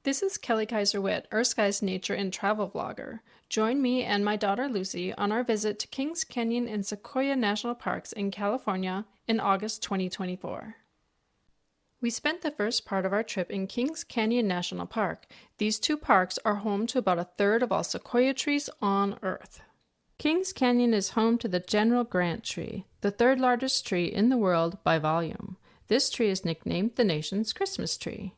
This is Kelly Kizer Whitt, EarthSky's nature and travel vlogger. Join me and my daughter Lucy on our visit to Kings Canyon and Sequoia National Parks in California in August 2024. We spent the first part of our trip in Kings Canyon National Park. These two parks are home to about a third of all sequoia trees on Earth. Kings Canyon is home to the General Grant tree, the third largest tree in the world by volume. This tree is nicknamed the nation's Christmas tree.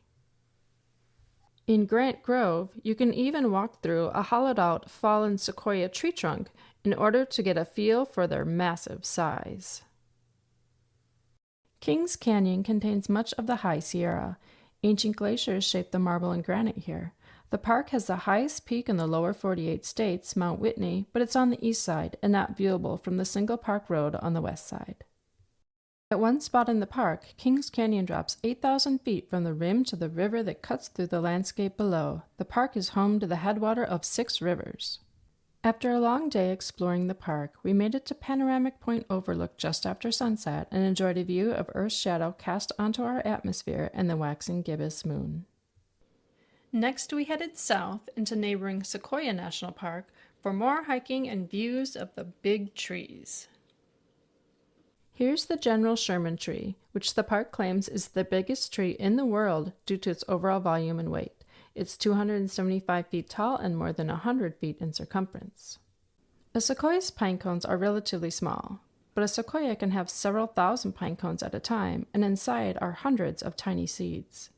In Grant Grove, you can even walk through a hollowed-out fallen sequoia tree trunk in order to get a feel for their massive size. Kings Canyon contains much of the High Sierra. Ancient glaciers shape the marble and granite here. The park has the highest peak in the lower 48 states, Mount Whitney, but it's on the east side and not viewable from the single park road on the west side. At one spot in the park, Kings Canyon drops 8,000 feet from the rim to the river that cuts through the landscape below. The park is home to the headwater of 6 rivers. After a long day exploring the park, we made it to Panoramic Point Overlook just after sunset and enjoyed a view of Earth's shadow cast onto our atmosphere and the waxing gibbous moon. Next, we headed south into neighboring Sequoia National Park for more hiking and views of the big trees. Here's the General Sherman tree, which the park claims is the biggest tree in the world due to its overall volume and weight. It's 275 feet tall and more than 100 feet in circumference. A sequoia's pine cones are relatively small, but a sequoia can have several thousand pine cones at a time, and inside are hundreds of tiny seeds.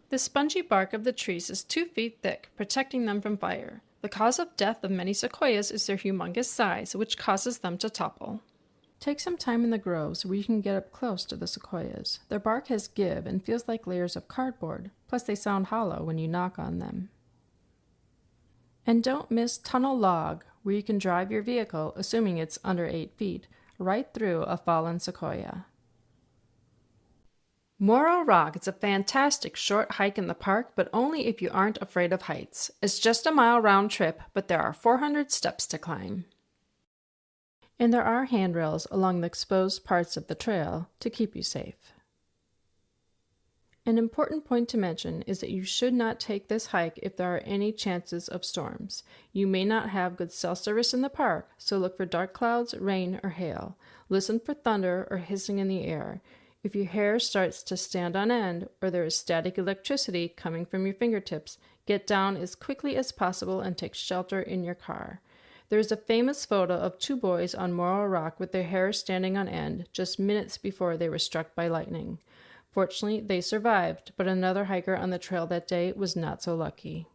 The spongy bark of the trees is 2 feet thick, protecting them from fire. The cause of death of many sequoias is their humongous size, which causes them to topple. Take some time in the groves where you can get up close to the sequoias. Their bark has give and feels like layers of cardboard, plus they sound hollow when you knock on them. And don't miss Tunnel Log, where you can drive your vehicle, assuming it's under 8 feet, right through a fallen sequoia. Morro Rock is a fantastic short hike in the park, but only if you aren't afraid of heights. It's just a mile round trip, but there are 400 steps to climb. And there are handrails along the exposed parts of the trail to keep you safe. An important point to mention is that you should not take this hike if there are any chances of storms. You may not have good cell service in the park, so look for dark clouds, rain, or hail. Listen for thunder or hissing in the air. If your hair starts to stand on end or there is static electricity coming from your fingertips, get down as quickly as possible and take shelter in your car. There is a famous photo of 2 boys on Morro Rock with their hair standing on end just minutes before they were struck by lightning. Fortunately, they survived, but another hiker on the trail that day was not so lucky.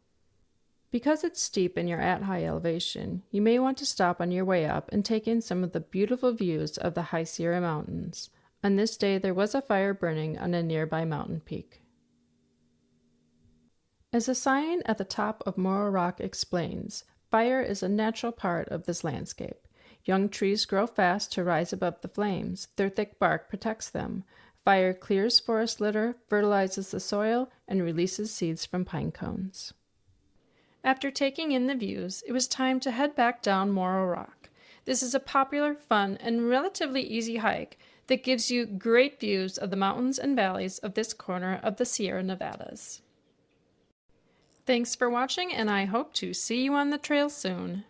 Because it's steep and you're at high elevation, you may want to stop on your way up and take in some of the beautiful views of the High Sierra Mountains. On this day, there was a fire burning on a nearby mountain peak. As a sign at the top of Morro Rock explains, fire is a natural part of this landscape. Young trees grow fast to rise above the flames. Their thick bark protects them. Fire clears forest litter, fertilizes the soil, and releases seeds from pine cones. After taking in the views, it was time to head back down Morro Rock. This is a popular, fun, and relatively easy hike that gives you great views of the mountains and valleys of this corner of the Sierra Nevadas. Thanks for watching, and I hope to see you on the trail soon.